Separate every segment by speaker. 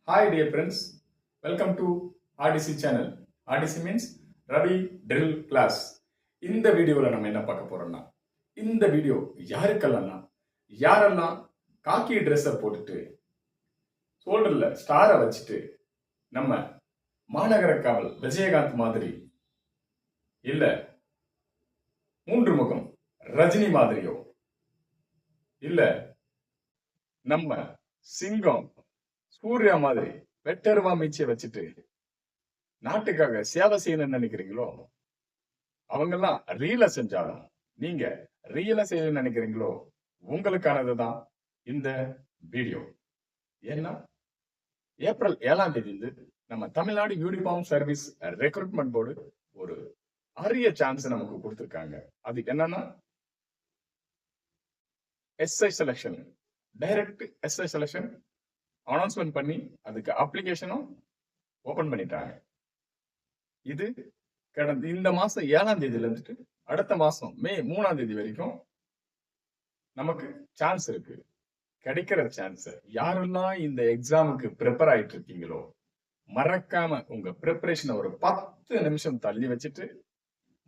Speaker 1: Hi dear friends, welcome to RDC channel. RDC means Ravi Drill Class. இந்த வீடியோவில் நம்ம என்ன பார்க்க போறோம்னா, இந்த வீடியோ யாரெல்லாம் காக்கி ட்ரெஸ்ஸை போட்டுட்டு ஷோல்டர்ல ஸ்டாரை வச்சுட்டு நம்ம மாநகர காவல் விஜயகாந்த் மாதிரி இல்ல மூன்று முகம் ரஜினி மாதிரியோ இல்ல நம்ம சிங்கம் சூர்யா மாதிரி வெட்டருவா மீச்சிய வச்சுட்டு நாட்டுக்காக சேவை செய்யணும்னு நினைக்கிறீங்களோ, அவங்கெல்லாம் ரீல செஞ்சாலும் நீங்க ரீல செய்ய நினைக்கிறீங்களோ உங்களுக்கானதுதான் இந்த வீடியோ. ஏன்னா ஏப்ரல் 7ஆம் தேதி நம்ம Tamil Nadu uniform service recruitment board ஒரு அரிய சான்ஸ் நமக்கு கொடுத்திருக்காங்க. அது என்னன்னா SI selection, direct SI selection announcement பண்ணி அதுக்கு அப்ளிகேஷனும் ஓபன் பண்ணிட்டாங்க. இது கடந்த இந்த மாசம் 7ஆம் தேதியில இருந்துட்டு அடுத்த மாசம் மே 3ஆம் தேதி வரைக்கும் நமக்கு சான்ஸ் இருக்கு. கிடைக்கிற சான்ஸ் யாரெல்லாம் இந்த எக்ஸாமுக்கு ப்ரிப்பேர் ஆயிட்டு இருக்கீங்களோ மறக்காம உங்க ப்ரிப்பரேஷனை ஒரு 10 நிமிஷம் தள்ளி வச்சுட்டு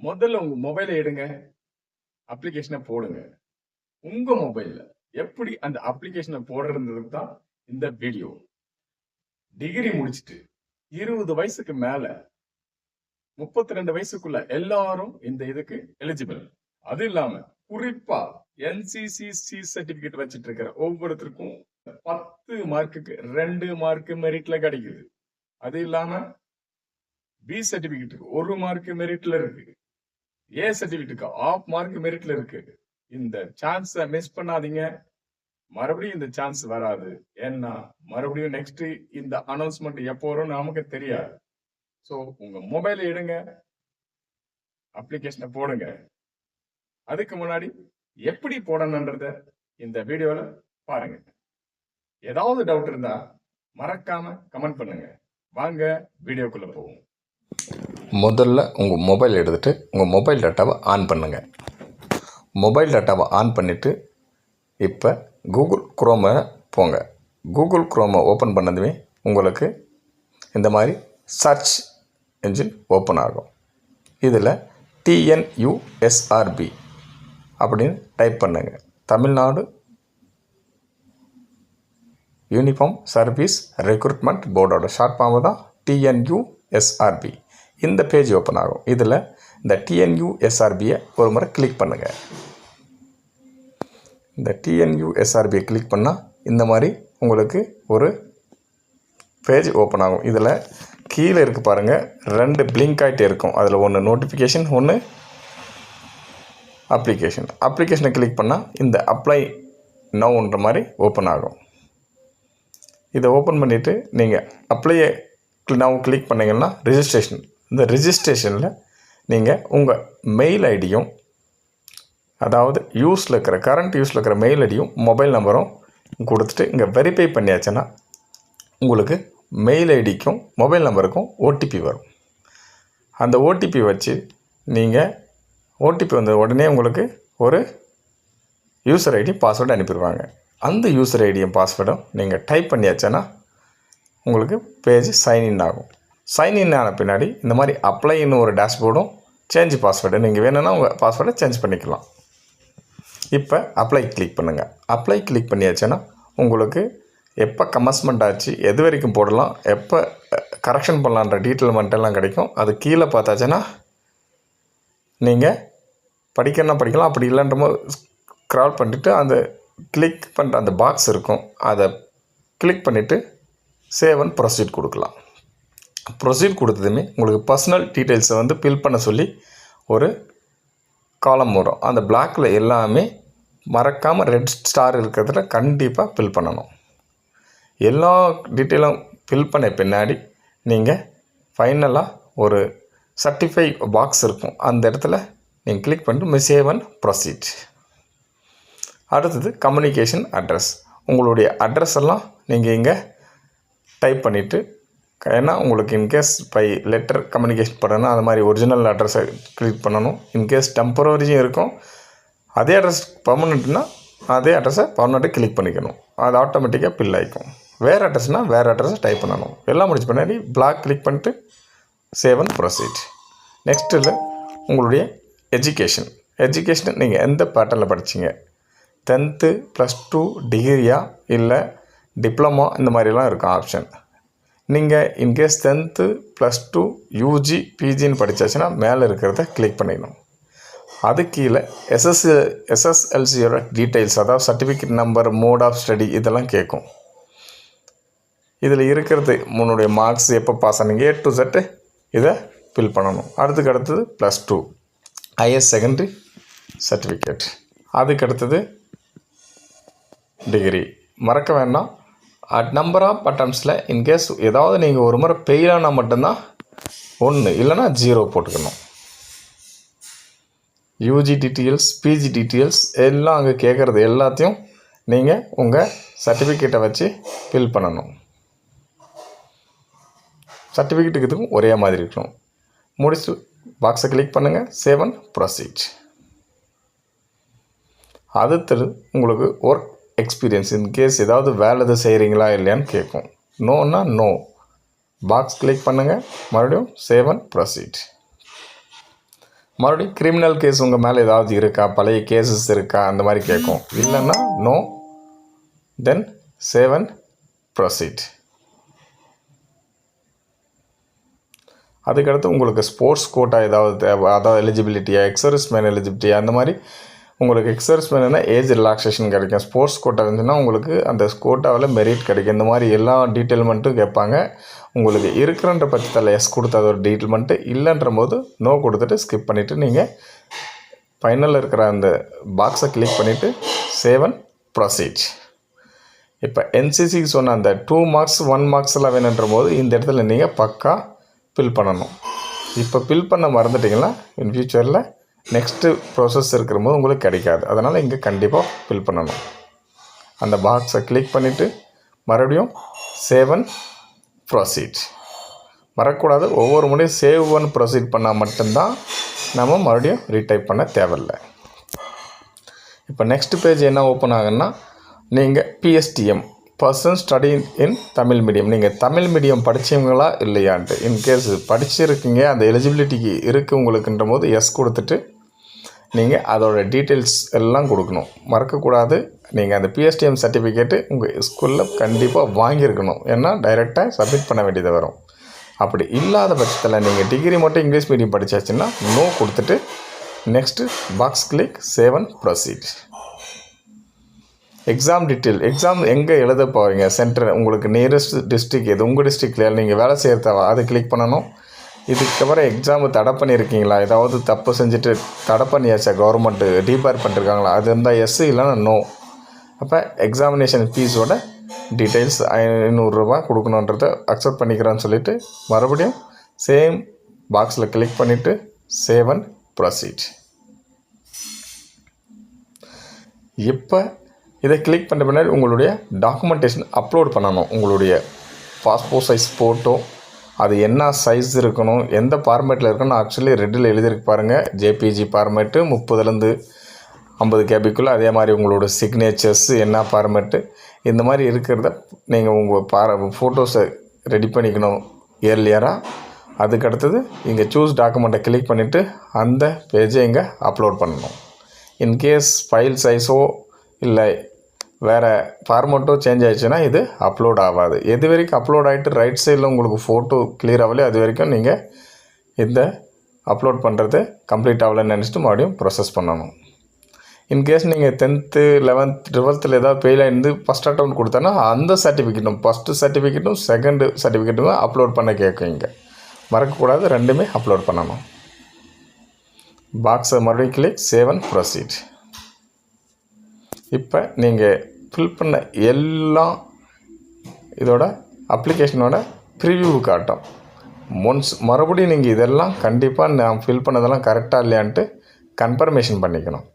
Speaker 1: முதல்ல உங்க மொபைலை எடுங்க, அப்ளிகேஷனை போடுங்க. உங்க மொபைல்ல எப்படி அந்த அப்ளிகேஷனை போடுறதுக்கு தான் இந்த வீடியோ. டிகிரி முடிச்சுட்டு 20 வயசுக்கு மேல 32 வயசுக்குள்ள எல்லாரும் இந்த இதுக்கு எலிஜிபிள். அது இல்லாம குறிப்பா NCCC சர்டிபிகேட் வச்சிட்டு இருக்கிற ஒவ்வொருத்தருக்கும் 10 மார்க்குக்கு 2 மார்க் மெரிட்ல கிடைக்குது. அது இல்லாம B சர்டிபிகேட்டுக்கு 1 மார்க் மெரிட்ல இருக்கு. A சர்டிபிகேட்டுக்கு 1/2 மார்க் மெரிட்ல இருக்கு. இந்த சான்ஸை மிஸ் பண்ணாதீங்க. மறுபடியும் இந்த சான்ஸ் வராது. ஏன்னா மறுபடியும் நெக்ஸ்ட் இந்த அனௌன்ஸ்மெண்ட் எப்போ வரும் நமக்கு தெரியாது. ஸோ உங்க மொபைலை எடுங்க, அப்ளிகேஷனை போடுங்க. அதுக்கு முன்னாடி எப்படி போடணுன்றத இந்த வீடியோல பாருங்க. ஏதாவது டவுட் இருந்தா மறக்காம கமெண்ட் பண்ணுங்க. வாங்க வீடியோக்குள்ள போவோம்.
Speaker 2: முதல்ல உங்கள் மொபைல் எடுத்துகிட்டு உங்கள் மொபைல் டேட்டாவை ஆன் பண்ணுங்கள். மொபைல் டேட்டாவை ஆன் பண்ணிவிட்டு இப்போ கூகுள் குரோமை போங்க. கூகுள் குரோமை ஓப்பன் பண்ணதுமே உங்களுக்கு இந்த மாதிரி சர்ச் என்ஜின் ஓப்பன் ஆகும். இதில் TNUSRB அப்படின்னு டைப் பண்ணுங்க. தமிழ்நாடு யூனிஃபார்ம் சர்வீஸ் ரெக்ரூட்மெண்ட் போர்டோட ஷார்ட் ஃபார்ம் தான் TNUSRB. இந்த பேஜ் ஓப்பன் ஆகும். இதில் இந்த TNUSRBயை ஒரு முறை கிளிக் பண்ணுங்கள். இந்த TNUSRBயை கிளிக் பண்ணால் இந்த மாதிரி உங்களுக்கு ஒரு பேஜ் ஓப்பன் ஆகும். இதில் கீழே இருக்குது பாருங்கள், 2 பிளிங்க் ஆகிட்டே இருக்கும். அதில் ஒன்று நோட்டிஃபிகேஷன், ஒன்று அப்ளிகேஷன். அப்ளிகேஷனை கிளிக் பண்ணால் இந்த அப்ளை நவுன்ற மாதிரி ஓப்பன் ஆகும். இதை ஓப்பன் பண்ணிவிட்டு நீங்கள் அப்ளையை நவ் கிளிக் பண்ணிங்கன்னா ரிஜிஸ்ட்ரேஷன். இந்த ரிஜிஸ்ட்ரேஷனில் நீங்கள் உங்கள் மெயில் ஐடியும், அதாவது கரண்ட் யூஸில் இருக்கிற மெயில் ஐடியும் மொபைல் நம்பரும் கொடுத்துட்டு இங்கே வெரிஃபை பண்ணியாச்சுன்னா உங்களுக்கு மெயில் ஐடிக்கும் மொபைல் நம்பருக்கும் OTP வரும். அந்த OTP வச்சு நீங்கள் OTP வந்த உடனே உங்களுக்கு ஒரு யூசர் ஐடி பாஸ்வேர்டு அனுப்பிடுவாங்க. அந்த யூசர் ஐடியும் பாஸ்வேர்டும் நீங்கள் டைப் பண்ணியாச்சுன்னா உங்களுக்கு பேஜ் சைன்இன் ஆகும். சைன்இன் ஆன பின்னாடி இந்த மாதிரி அப்ளைன்னு ஒரு டேஷ்போர்டும் சேஞ்ச் பாஸ்வேர்டு, நீங்கள் வேணும்னா உங்கள் பாஸ்வேர்டை சேஞ்ச் பண்ணிக்கலாம். இப்போ அப்ளை கிளிக் பண்ணுங்கள். அப்ளை கிளிக் பண்ணியாச்சுன்னா உங்களுக்கு எப்போ கமன்ஸ்மெண்ட் ஆச்சு, எது வரைக்கும் போடலாம், எப்போ கரெக்ஷன் பண்ணலான்ற டீட்டெயில் மட்டும் கிடைக்கும். அது கீழே பார்த்தாச்சுன்னா நீங்கள் படிக்கலாம், அப்படி இல்லைன்ற ஸ்க்ரால் பண்ணிவிட்டு அந்த கிளிக் பண்ணுற அந்த பாக்ஸ் இருக்கும், அதை கிளிக் பண்ணிவிட்டு சேவ் அண்ட் ப்ரொசீட் கொடுக்கலாம். ப்ரொசீட் கொடுத்ததுமே உங்களுக்கு பர்சனல் டீட்டெயில்ஸை ஃபில் பண்ண சொல்லி ஒரு காலம் வரும். அந்த பிளாக்கில் எல்லாமே மறக்காமல் ரெட் ஸ்டார் இருக்கிறதுல கண்டிப்பாக ஃபில் பண்ணணும். எல்லா டீட்டெயிலும் ஃபில் பண்ண பின்னாடி நீங்கள் ஃபைனலாக ஒரு சர்டிஃபை பாக்ஸ் இருக்கும். அந்த இடத்துல நீங்கள் கிளிக் பண்ணிட்டு சேவ் அண்ட் ப்ரொசீட். அடுத்தது கம்யூனிகேஷன் அட்ரஸ். உங்களுடைய அட்ரஸ் எல்லாம் நீங்கள் இங்கே டைப் பண்ணிவிட்டு, ஏன்னா உங்களுக்கு இன்கேஸ் பை லெட்டர் கம்யூனிகேஷன் பண்ணணும், அது மாதிரி ஒரிஜினல் அட்ரஸை கிளிக் பண்ணணும். இன்கேஸ் டெம்பரரியும் இருக்கும், அதே அட்ரஸ் பர்மனெண்ட்னா அதே அட்ரஸை பர்மனெண்ட்டு கிளிக் பண்ணிக்கணும். அது ஆட்டோமேட்டிக்காக ஃபில் ஆகிக்கும். வேறு அட்ரஸ்னால் வேறு அட்ரஸை டைப் பண்ணணும். எல்லாம் முடிச்ச பின்னாடி பிளாக் கிளிக் பண்ணிட்டு சேவ் அண்ட் ப்ரொசீட். நெக்ஸ்ட்டில் உங்களுடைய எஜுகேஷன் நீங்கள் எந்த பேட்டர்னில் படிச்சிங்க, 10th +2 டிகிரியா இல்லை டிப்ளமா, இந்த மாதிரிலாம் இருக்கும் ஆப்ஷன். நீங்கள் இன்கேஸ் 10th +2 யூஜி பிஜின்னு படித்தாச்சுன்னா மேலே இருக்கிறத கிளிக் பண்ணிடணும். அது கீழே எஸ்எஸ்எல்சியோட டீட்டெயில்ஸ், அதாவது certificate number, mode of study இதெல்லாம் கேட்கும். இதில் இருக்கிறது உன்னுடைய மார்க்ஸ், எப்போ பாஸ் ஆனீங்க, A to Z இதை ஃபில் பண்ணணும். அடுத்தது +2 ஹையர் செகண்டரி சர்டிஃபிகேட். அதுக்கடுத்தது டிகிரி. மறக்க வேண்டாம், நம்பர் ஆஃப் அட்டம்ப்ட்ஸில் இன்கேஸ் ஏதாவது நீங்கள் ஒரு முறை ஃபெயில் ஆனால் மட்டும்தான் 1 இல்லைனா 0 போட்டுக்கணும். யூஜி டீட்டெயில்ஸ், பிஜி டீட்டெயில்ஸ் எல்லாம் அங்கே கேட்குறது எல்லாத்தையும் நீங்கள் உங்கள் சர்டிஃபிகேட்டை வச்சு ஃபில் பண்ணணும். சர்டிஃபிகேட்டுக்கு இதுக்கும் ஒரே மாதிரி இருக்கணும். முடிச்சு பாக்ஸை கிளிக் பண்ணுங்கள், சேவ் அண்ட் ப்ரொசீட். அடுத்தது உங்களுக்கு ஒர்க் எக்ஸ்பீரியன்ஸ், இன்கேஸ் ஏதாவது வேலை எது செய்கிறீங்களா இல்லையான்னு கேட்கும். நோன்னா நோ, பாக்ஸ் கிளிக் பண்ணுங்கள், மறுபடியும் சேவ் அண்ட் ப்ரொசீட். மறுபடியும் கிரிமினல் கேஸ் உங்கள் மேலே ஏதாவது இருக்கா, பழைய கேசஸ் இருக்கா, அந்த மாதிரி கேட்கும். இல்லைன்னா no, then save and proceed. அதுக்கடுத்து உங்களுக்கு ஸ்போர்ட்ஸ் கோட்டா ஏதாவது தேவை, அதாவது எலிஜிபிலிட்டியா, எக்ஸர்விஸ்மேன் எலிஜிபிலிட்டியா, அந்த மாதிரி உங்களுக்கு எக்ஸர்விஸ்மேன்னா ஏஜ் ரிலாக்ஸேஷன் கிடைக்கும். ஸ்போர்ட்ஸ் கோட்டா இருந்துச்சுன்னா உங்களுக்கு அந்த கோட்டாவில் மெரிட் கிடைக்கும். இந்த மாதிரி எல்லா டீட்டெயில்மெண்ட்டும் கேட்பாங்க. உங்களுக்கு இருக்கிறன்ற பட்சத்தில் எஸ் கொடுத்து அது ஒரு டீட்டெயில்மெண்ட்டு, இல்லைன்ற போது நோ கொடுத்துட்டு ஸ்கிப் பண்ணிவிட்டு நீங்கள் ஃபைனலில் இருக்கிற அந்த பாக்ஸை கிளிக் பண்ணிவிட்டு சேவ் அண்ட் ப்ரொசீட். இப்போ என்சிசிக்கு சொன்ன அந்த 2 மார்க்ஸ் 1 மார்க்ஸ்லாம் வேணுன்ற போது இந்த இடத்துல நீங்கள் பக்கா ஃபில் பண்ணணும். இப்போ ஃபில் பண்ண மறந்துட்டிங்கன்னா இன் ஃபியூச்சரில் நெக்ஸ்ட்டு ப்ராசஸ் இருக்கிற போது உங்களுக்கு கிடைக்காது. அதனால் இங்கே கண்டிப்பாக ஃபில் பண்ணணும். அந்த பாக்ஸை கிளிக் பண்ணிவிட்டு மறுபடியும் சேவ் அண்ட் ப்ரொசீட். மறக்கக்கூடாது, ஒவ்வொரு முறையும் சேவ் அண்ட் ப்ரொசீட் பண்ணால் மட்டும்தான் நம்ம மறுபடியும் ரீடைப் பண்ண தேவையில்லை. இப்போ நெக்ஸ்ட் பேஜ் என்ன ஓப்பன் ஆகுன்னா, நீங்கள் PSTM person study in Tamil medium, நீங்கள் தமிழ் மீடியம் படித்தவங்களா இல்லையான்ட்டு. இன்கேஸ் படிச்சிருக்கீங்க, அந்த எலிஜிபிலிட்டிக்கு இருக்குது உங்களுக்குன்ற போது எஸ் கொடுத்துட்டு நீங்கள் அதோட டீட்டெயில்ஸ் எல்லாம் கொடுக்கணும். மறக்கக்கூடாது, நீங்கள் அந்த PSTM சர்டிஃபிகேட்டு உங்கள் ஸ்கூலில் கண்டிப்பாக வாங்கியிருக்கணும். ஏன்னா டைரெக்டாக சப்மிட் பண்ண வேண்டியது வரும். அப்படி இல்லாத பட்சத்தில் நீங்கள் டிகிரி மட்டும் இங்கிலீஷ் மீடியம் படித்தாச்சுன்னா நோ கொடுத்துட்டு next box click, save and proceed. Exam detail, exam எங்கே எழுத போவீங்க, சென்டர் உங்களுக்கு நியரஸ்ட் டிஸ்ட்ரிக் எது, உங்கள் டிஸ்ட்ரிக்டில் நீங்கள் வேலை செய்கிறதா அதை கிளிக் பண்ணணும். இதுக்கப்புறம் எக்ஸாமு தடை பண்ணியிருக்கீங்களா, ஏதாவது தப்பு செஞ்சுட்டு தடை பண்ணியாச்சா, கவர்மெண்ட்டு டீபார் பண்ணிருக்காங்களா, அது இருந்தால் எஸ், இல்லைன்னா நோ. அப்போ எக்ஸாமினேஷன் ஃபீஸோட டீட்டெயில்ஸ் 500 ரூபா கொடுக்கணுன்றதை அக்செப்ட் பண்ணிக்கிறேன்னு சொல்லிவிட்டு மறுபடியும் சேம் பாக்ஸில் கிளிக் பண்ணிவிட்டு சேவ் அண்ட் ப்ரொசீட். இப்போ இதை கிளிக் பண்ண பின்னாடி உங்களுடைய டாக்குமெண்டேஷன் அப்லோட் பண்ணணும். உங்களுடைய பாஸ்போர்ட் சைஸ் ஃபோட்டோ, அது என்ன சைஸ் இருக்கணும், எந்த ஃபார்மேட்டில் இருக்கணும். ஆக்சுவலி ரெட்டில் எழுதியிருக்கு பாருங்கள், JPG ஃபார்மேட்டு 30 50 கேபிக்குள்ளே. அதே மாதிரி உங்களோட சிக்னேச்சர்ஸ் என்ன ஃபார்மேட்டு, இந்த மாதிரி இருக்கிறத நீங்கள் உங்கள் ஃபோட்டோஸை ரெடி பண்ணிக்கணும் இயர்லியராக. அதுக்கடுத்தது இங்கே சூஸ் டாக்குமெண்ட்டை கிளிக் பண்ணிவிட்டு அந்த பேஜை இங்கே அப்லோட் பண்ணணும். இன்கேஸ் ஃபைல் சைஸோ இல்லை வேறு ஃபார்மேட்டோ சேஞ்ச் ஆகிடுச்சுன்னா இது அப்லோட் ஆகாது. எது வரைக்கும் அப்லோட் ஆகிட்டு ரைட் சைடில் உங்களுக்கு ஃபோட்டோ கிளியர் ஆகலையோ அது வரைக்கும் நீங்கள் இந்த அப்லோட் பண்ணுறது கம்ப்ளீட் ஆகலைன்னு நினச்சிட்டு மறுபடியும் ப்ரொசஸ் பண்ணணும். இன்கேஸ் நீங்கள் 10th 11th 12th ஏதாவது ஃபெயில் ஆகிருந்து ஃபஸ்ட் அட்டெம்ப்ட் கொடுத்தோன்னா அந்த சர்டிஃபிகேட்டும் ஃபஸ்ட்டு சர்டிஃபிகேட்டும் செகண்டு சர்டிஃபிகேட்டும் அப்லோட் பண்ண கேட்கும். இங்கே மறக்கக்கூடாது, ரெண்டுமே அப்லோட் பண்ணணும். பாக்ஸை மறுபடியும் கிளிக், சேவ் அண்ட் ப்ரொசீட். இப்போ நீங்கள் ஃபில் பண்ண எல்லாம் இதோட அப்ளிகேஷனோட ப்ரிவ்யூ காட்டும். ஒன்ஸ் மறுபடியும் நீங்கள் இதெல்லாம் கண்டிப்பாக நான் ஃபில் பண்ணதெல்லாம் கரெக்டாக இல்லையான்ட்டு கன்ஃபர்மேஷன் பண்ணிக்கணும்.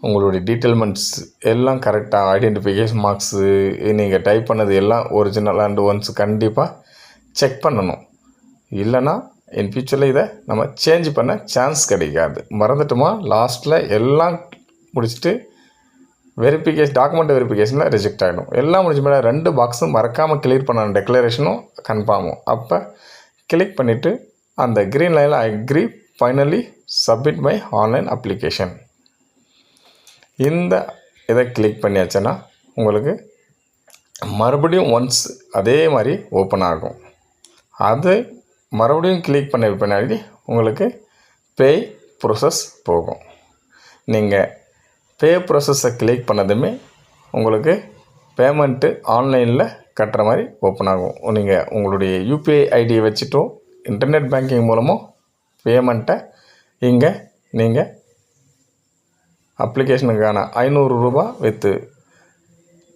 Speaker 2: உங்களுடைய டீட்டெயில்மெண்ட்ஸ் எல்லாம் கரெக்டாக, ஐடென்டிஃபிகேஷன் மார்க்ஸு நீங்கள் டைப் பண்ணது எல்லாம் ஒரிஜினல் அண்ட் ஒன்ஸ் கண்டிப்பாக செக் பண்ணணும். இல்லைன்னா இன் ஃபியூச்சரில் இதை நம்ம சேஞ்ச் பண்ண சான்ஸ் கிடைக்காது. மறந்துட்டோமா லாஸ்ட்டில் எல்லாம் முடிச்சுட்டு டாக்குமெண்ட் வெரிஃபிகேஷனில் ரிஜெக்ட் ஆகிடும். எல்லாம் முடிஞ்ச மேலே 2 பாக்ஸும் மறக்காமல் கிளியர் பண்ண டெக்ளரேஷனும் கன்ஃபார்மும். அப்போ கிளிக் பண்ணிவிட்டு அந்த க்ரீன் லைனில் I agree finally submit my online application. இந்த இதை கிளிக் பண்ணியாச்சுன்னா உங்களுக்கு மறுபடியும் ஒன்ஸ் அதே மாதிரி ஓப்பன் ஆகும். அது மறுபடியும் கிளிக் பண்ண பின்னாடி உங்களுக்கு பே ப்ரோசஸ் போகும். நீங்கள் பே ப்ரோசஸை கிளிக் பண்ணதுமே உங்களுக்கு பேமெண்ட்டு ஆன்லைனில் கட்டுற மாதிரி ஓப்பன் ஆகும். நீங்கள் உங்களுடைய யூபிஐ ஐடியை வச்சுட்டோ இன்டர்நெட் பேங்கிங் மூலமோ பேமெண்ட்டை இங்கே நீங்கள் அப்ளிகேஷனுக்கான 500 ரூபா வித்து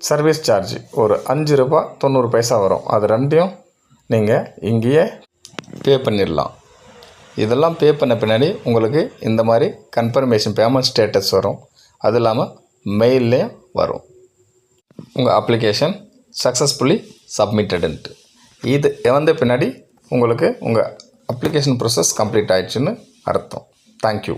Speaker 2: சர்வீஸ் சார்ஜ் ஒரு 5 ரூபா 90 பைசா வரும். அது ரெண்டையும் நீங்கள் இங்கேயே பே பண்ணிடலாம். இதெல்லாம் பே பண்ண பின்னாடி உங்களுக்கு இந்த மாதிரி கன்ஃபர்மேஷன் பேமெண்ட் ஸ்டேட்டஸ் வரும். அது இல்லாமல் மெயில்லையும் வரும், உங்கள் அப்ளிகேஷன் சக்ஸஸ்ஃபுல்லி சப்மிட்டடுன்ட்டு. இது வந்த பின்னாடி உங்களுக்கு உங்கள் அப்ளிகேஷன் ப்ரோசஸ் கம்ப்ளீட் ஆகிடுச்சுன்னு அர்த்தம். தேங்க்யூ.